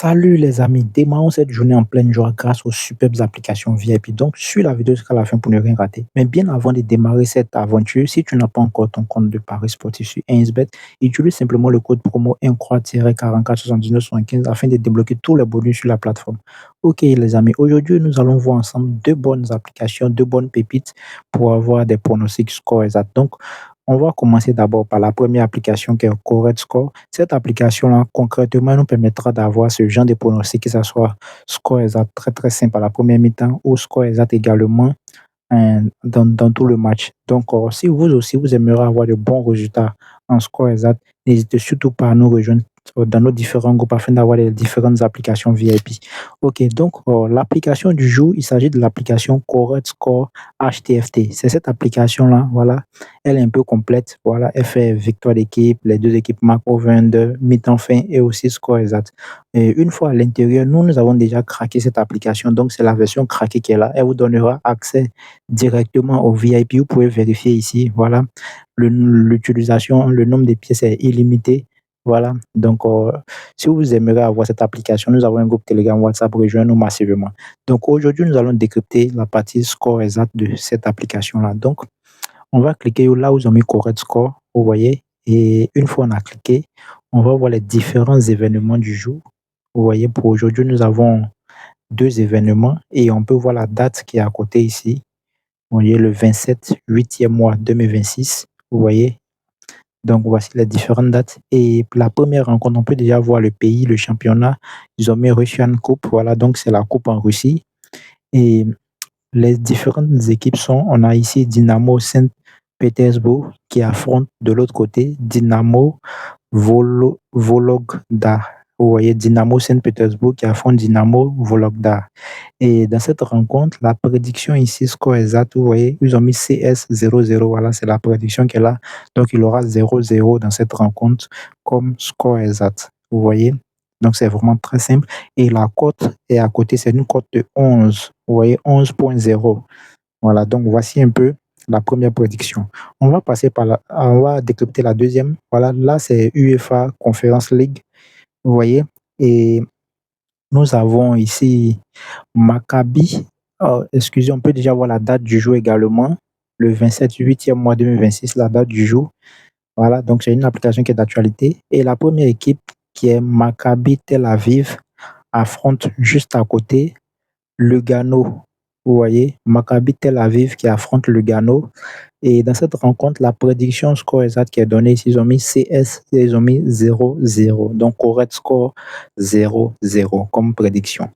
Salut les amis, démarrons cette journée en pleine joie grâce aux superbes applications VIP. Donc, suis la vidéo jusqu'à la fin pour ne rien rater. Mais bien avant de démarrer cette aventure, si tu n'as pas encore ton compte de Paris Sportif sur 1xBet, utilise simplement le code promo incroix-44 79 75 afin de débloquer tous les bonus sur la plateforme. Ok les amis, aujourd'hui nous allons voir ensemble deux bonnes applications, deux bonnes pépites pour avoir des pronostics scores exacts. Donc, on va commencer d'abord par la première application qui est Correct Score. Cette application-là, concrètement, nous permettra d'avoir ce genre de pronostic, que ce soit score exact très très simple à la première mi-temps ou score exact également dans tout le match. Donc, si vous aussi vous aimeriez avoir de bons résultats en score exact, n'hésitez surtout pas à nous rejoindre dans nos différents groupes afin d'avoir les différentes applications VIP. Ok, donc l'application du jour, il s'agit de l'application Correct Score HTFT. C'est cette application-là, voilà, elle est un peu complète. Voilà, elle fait victoire d'équipe, les deux équipes marquent au 22, mi-temps fin et aussi score exact. Et une fois à l'intérieur, nous avons déjà craqué cette application. Donc, c'est la version craquée qui est là. Elle vous donnera accès directement au VIP. Vous pouvez vérifier ici. Voilà, l'utilisation, le nombre de pièces est illimité. Voilà, donc si vous aimeriez avoir cette application, nous avons un groupe Telegram, WhatsApp, rejoignez-nous massivement. Donc aujourd'hui, nous allons décrypter la partie score exact de cette application-là. Donc, on va cliquer là où ils ont mis correct score, vous voyez, et une fois on a cliqué, on va voir les différents événements du jour. Vous voyez, pour aujourd'hui, nous avons deux événements et on peut voir la date qui est à côté ici. Vous voyez, le 27, 8e mois 2026. Vous voyez, donc voici les différentes dates. Et pour la première rencontre, on peut déjà voir le pays, le championnat. Ils ont mis Russian Cup, voilà, donc c'est la coupe en Russie. Et les différentes équipes sont, on a ici Dynamo Saint-Pétersbourg qui affronte de l'autre côté Dynamo Vologda. Vous voyez, Dynamo Saint-Pétersbourg qui affronte Dynamo Vologda. Et dans cette rencontre, la prédiction ici, score exact, vous voyez, ils ont mis CS 0-0. Voilà, c'est la prédiction qui est là. Donc, il aura 0-0 dans cette rencontre comme score exact. Vous voyez? Donc, c'est vraiment très simple. Et la cote est à côté, c'est une cote de 11. Vous voyez, 11.0. Voilà, donc voici un peu la première prédiction. On va passer on va décrypter la deuxième. Voilà, là, c'est UEFA Conference League. Vous voyez? Et nous avons ici Maccabi. Oh, excusez, on peut déjà voir la date du jour également. Le 27, 8e mois 2026, la date du jour. Voilà, donc c'est une application qui est d'actualité. Et la première équipe, qui est Maccabi Tel Aviv, affronte juste à côté Lugano. Vous voyez, Maccabi Tel Aviv qui affronte Lugano. Et dans cette rencontre, la prédiction score exact qui est donnée ici, ils ont mis CS, ils ont mis 0-0. Donc, correct score 0-0 comme prédiction.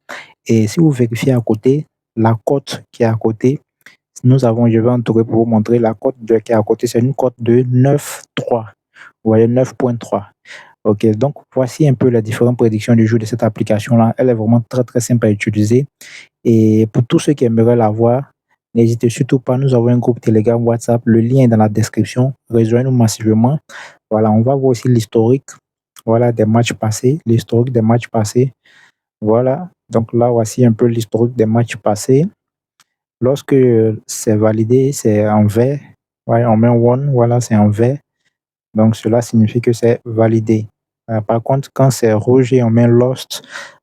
Et si vous vérifiez à côté, la cote qui est à côté, nous avons, je vais entourer pour vous montrer la cote qui est à côté, c'est une cote de 9.3. Vous voyez, 9.3. Ok, donc voici un peu les différentes prédictions du jour de cette application-là. Elle est vraiment très très simple à utiliser. Et pour tous ceux qui aimeraient la voir, n'hésitez surtout pas, nous avons un groupe Telegram, WhatsApp, le lien est dans la description. Rejoignez-nous massivement. Voilà, on va voir aussi l'historique, voilà, des matchs passés, l'historique des matchs passés. Voilà, donc là, voici un peu l'historique des matchs passés. Lorsque c'est validé, c'est en vert. Ouais, on met un one, voilà, c'est en vert. Donc cela signifie que c'est validé. Par contre, quand c'est rouge et on met lost,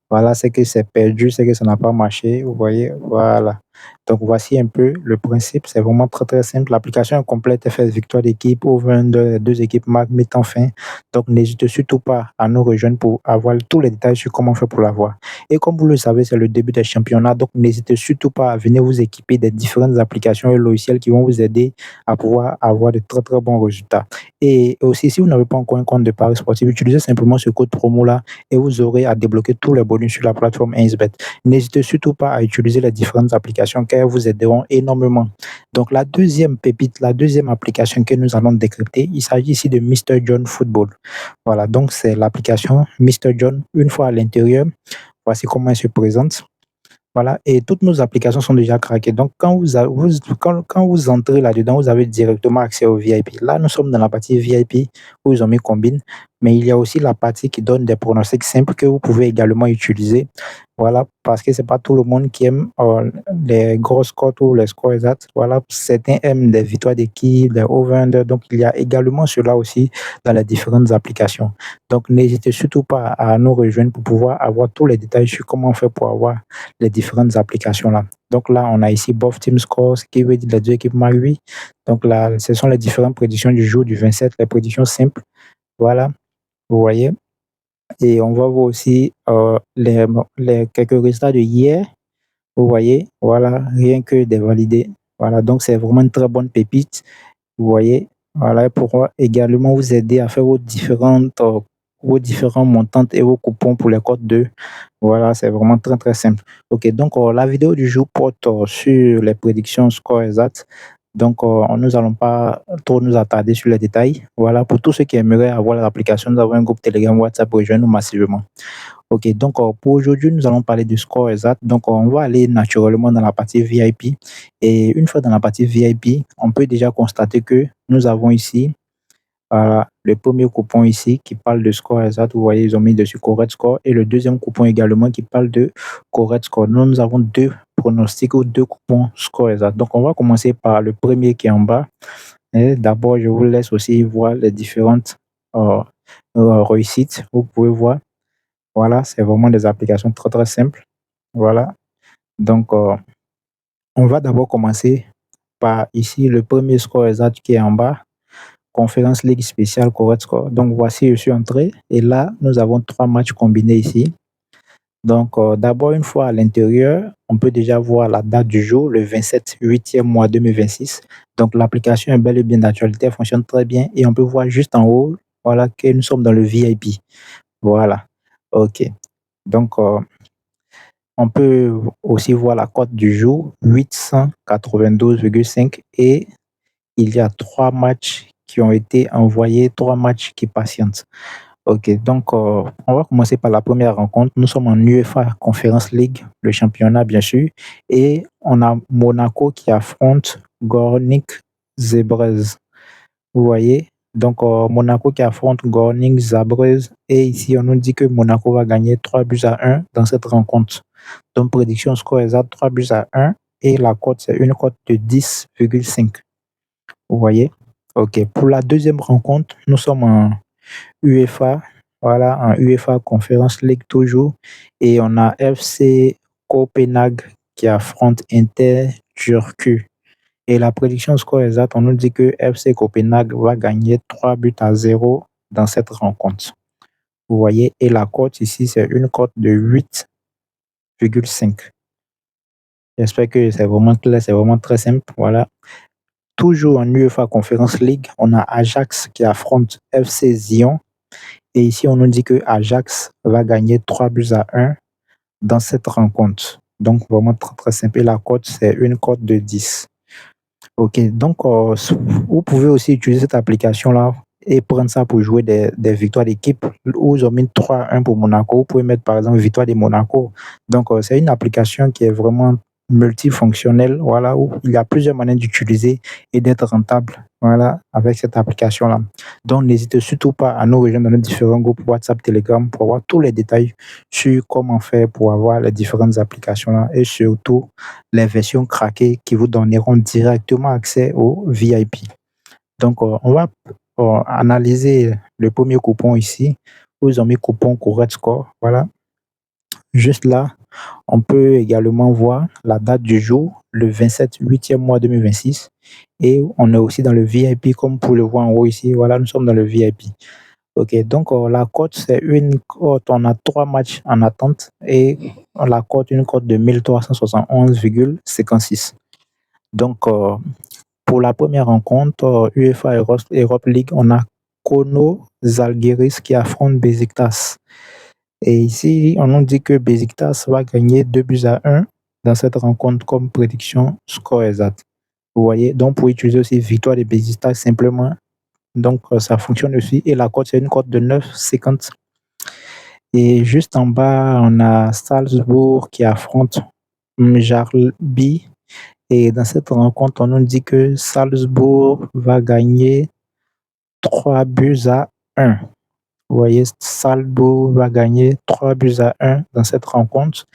voilà, c'est que c'est perdu, c'est que ça n'a pas marché. Vous voyez, voilà. Donc voici un peu le principe. C'est vraiment très très simple. L'application est complète. Elle fait victoire d'équipe au 22, deux équipes marquent mi-temps fin. Donc n'hésitez surtout pas à nous rejoindre pour avoir tous les détails sur comment faire pour l'avoir. Et comme vous le savez, c'est le début des championnats. Donc n'hésitez surtout pas à venir vous équiper des différentes applications et logiciels qui vont vous aider à pouvoir avoir de très très bons résultats. Et aussi, si vous n'avez pas encore un compte de Paris Sportif, utilisez simplement ce code promo-là et vous aurez à débloquer tous les bonus sur la plateforme 1xBet. N'hésitez surtout pas à utiliser les différentes applications car elles vous aideront énormément. Donc, la deuxième pépite, la deuxième application que nous allons décrypter, il s'agit ici de Mr. John Football. Voilà, donc c'est l'application Mr. John. Une fois à l'intérieur, voici comment elle se présente. Voilà, et toutes nos applications sont déjà craquées. Donc, quand vous entrez là-dedans, vous avez directement accès au VIP. Là, nous sommes dans la partie VIP où ils ont mis combine. Mais il y a aussi la partie qui donne des pronostics simples que vous pouvez également utiliser. Voilà, parce que c'est pas tout le monde qui aime les gros scores ou les scores exacts. Voilà, certains aiment des victoires d'équipe, des over-under. Donc, il y a également cela aussi dans les différentes applications. Donc, n'hésitez surtout pas à nous rejoindre pour pouvoir avoir tous les détails sur comment on fait pour avoir les différentes applications là. Donc là, on a ici Both Team Scores, qui veut dire les deux équipes marquent 8. Donc là, ce sont les différentes prédictions du jour du 27, les prédictions simples. Voilà, vous voyez. Et on va voir aussi les quelques résultats de hier. Vous voyez, voilà, rien que des validés. Voilà, donc c'est vraiment une très bonne pépite. Vous voyez, voilà, pour également vous aider à faire vos différents montants et vos coupons pour les codes 2. Voilà, c'est vraiment très très simple. Ok, donc la vidéo du jour porte sur les prédictions score exact. Donc, nous allons pas trop nous attarder sur les détails. Voilà, pour tous ceux qui aimeraient avoir l'application, nous avons un groupe Telegram, WhatsApp, rejoignez-nous massivement. Ok, donc pour aujourd'hui, nous allons parler du score exact. Donc, on va aller naturellement dans la partie VIP. Et une fois dans la partie VIP, on peut déjà constater que nous avons ici le premier coupon ici qui parle de score exact. Vous voyez, ils ont mis dessus correct score. Et le deuxième coupon également qui parle de correct score. Nous avons deux pronostics ou deux coupons score exact. Donc, on va commencer par le premier qui est en bas. Et d'abord, je vous laisse aussi voir les différentes réussites. Vous pouvez voir. Voilà, c'est vraiment des applications très, très simples. Voilà. Donc, on va d'abord commencer par ici le premier score exact qui est en bas. Conférence Ligue spéciale correct score. Donc, voici, je suis entré. Et là, nous avons trois matchs combinés ici. Donc, d'abord, une fois à l'intérieur, on peut déjà voir la date du jour, le 27 8e mois 2026. Donc, l'application est bel et bien d'actualité, elle fonctionne très bien. Et on peut voir juste en haut, voilà, que nous sommes dans le VIP. Voilà. OK. Donc, on peut aussi voir la cote du jour, 892,5. Et il y a trois matchs qui ont été envoyés, trois matchs qui patientent. Ok, donc on va commencer par la première rencontre. Nous sommes en UEFA Conference League, le championnat bien sûr, et on a Monaco qui affronte Gornik Zabrze. Vous voyez? Donc Monaco qui affronte Gornik Zabrze, et ici on nous dit que Monaco va gagner 3-1 dans cette rencontre. Donc prédiction score exact 3-1, et la cote c'est une cote de 10,5. Vous voyez? Ok, pour la deuxième rencontre, nous sommes en UEFA, voilà, en UEFA Conference League toujours. Et on a FC Copenhague qui affronte Inter Turku. Et la prédiction score exact, on nous dit que FC Copenhague va gagner 3-0 dans cette rencontre. Vous voyez, et la cote ici, c'est une cote de 8,5. J'espère que c'est vraiment clair, c'est vraiment très simple. Voilà. Toujours en UEFA Conference League, on a Ajax qui affronte FC Sion. Et ici, on nous dit que Ajax va gagner 3-1 dans cette rencontre. Donc, vraiment très, très simple. Et la cote, c'est une cote de 10. OK, donc vous pouvez aussi utiliser cette application-là et prendre ça pour jouer des victoires d'équipe où ils ont mis 3-1 pour Monaco. Vous pouvez mettre par exemple victoire de Monaco. Donc, c'est une application qui est vraiment multifonctionnelle, voilà, où il y a plusieurs manières d'utiliser et d'être rentable, voilà, avec cette application-là. Donc, n'hésitez surtout pas à nous rejoindre dans nos différents groupes WhatsApp, Telegram pour avoir tous les détails sur comment faire pour avoir les différentes applications-là et surtout les versions craquées qui vous donneront directement accès au VIP. Donc, on va analyser le premier coupon ici, où ils ont mis coupon correct score. Voilà. Juste là, on peut également voir la date du jour, le 27 8e mois 2026. Et on est aussi dans le VIP, comme vous le voir en haut ici. Voilà, nous sommes dans le VIP. Ok, donc la cote, c'est une cote, on a trois matchs en attente et la cote, une cote de 1371,56. Donc, pour la première rencontre, UEFA Europe League, on a Kono Zalgiris qui affronte Besiktas. Et ici, on nous dit que Besiktas va gagner 2-1 dans cette rencontre comme prédiction score exact. Vous voyez, donc pour utiliser aussi victoire de Besiktas simplement, donc ça fonctionne aussi. Et la cote, c'est une cote de 9,50. Et juste en bas, on a Salzbourg qui affronte Mjarlby. Et dans cette rencontre, on nous dit que Salzbourg va gagner 3-1. Vous voyez, Salzbourg va gagner 3 buts à 1 dans cette rencontre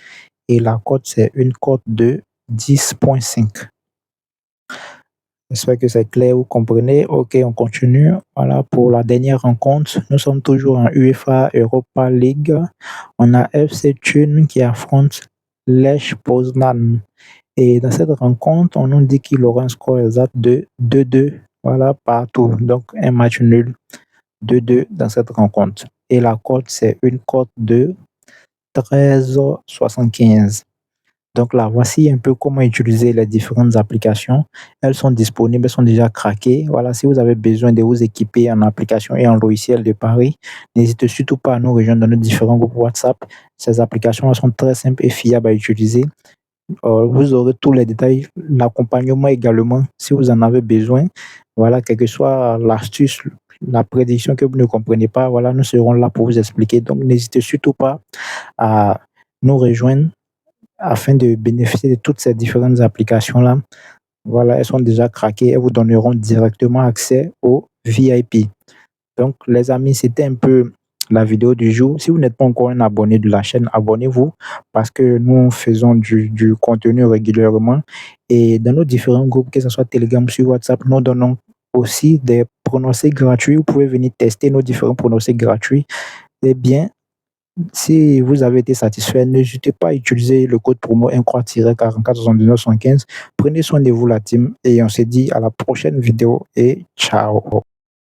et la cote, c'est une cote de 10,5. J'espère que c'est clair, vous comprenez. Ok, on continue. Voilà, pour la dernière rencontre, nous sommes toujours en UEFA Europa League. On a FC Thun qui affronte Lech Poznan. Et dans cette rencontre, on nous dit qu'il aura un score exact de 2-2. Voilà, partout. Donc, un match nul. 2-2 dans cette rencontre. Et la cote, c'est une cote de 13,75. Donc là, voici un peu comment utiliser les différentes applications. Elles sont disponibles, elles sont déjà craquées. Voilà, si vous avez besoin de vous équiper en application et en logiciel de Paris, n'hésitez surtout pas à nous rejoindre dans nos différents groupes WhatsApp. Ces applications sont très simples et fiables à utiliser. Vous aurez tous les détails, l'accompagnement également, si vous en avez besoin. Voilà, quelle que soit l'astuce, la prédiction que vous ne comprenez pas, voilà, nous serons là pour vous expliquer. Donc, n'hésitez surtout pas à nous rejoindre afin de bénéficier de toutes ces différentes applications-là. Voilà, elles sont déjà craquées. Elles vous donneront directement accès au VIP. Donc, les amis, c'était un peu la vidéo du jour. Si vous n'êtes pas encore un abonné de la chaîne, abonnez-vous parce que nous faisons du contenu régulièrement. Et dans nos différents groupes, que ce soit Telegram, sur WhatsApp, nous donnons aussi des pronostics gratuits. Vous pouvez venir tester nos différents pronostics gratuits. Eh bien, si vous avez été satisfait, n'hésitez pas à utiliser le code promo incroix-447975. Prenez soin de vous, la team, et on se dit à la prochaine vidéo et ciao.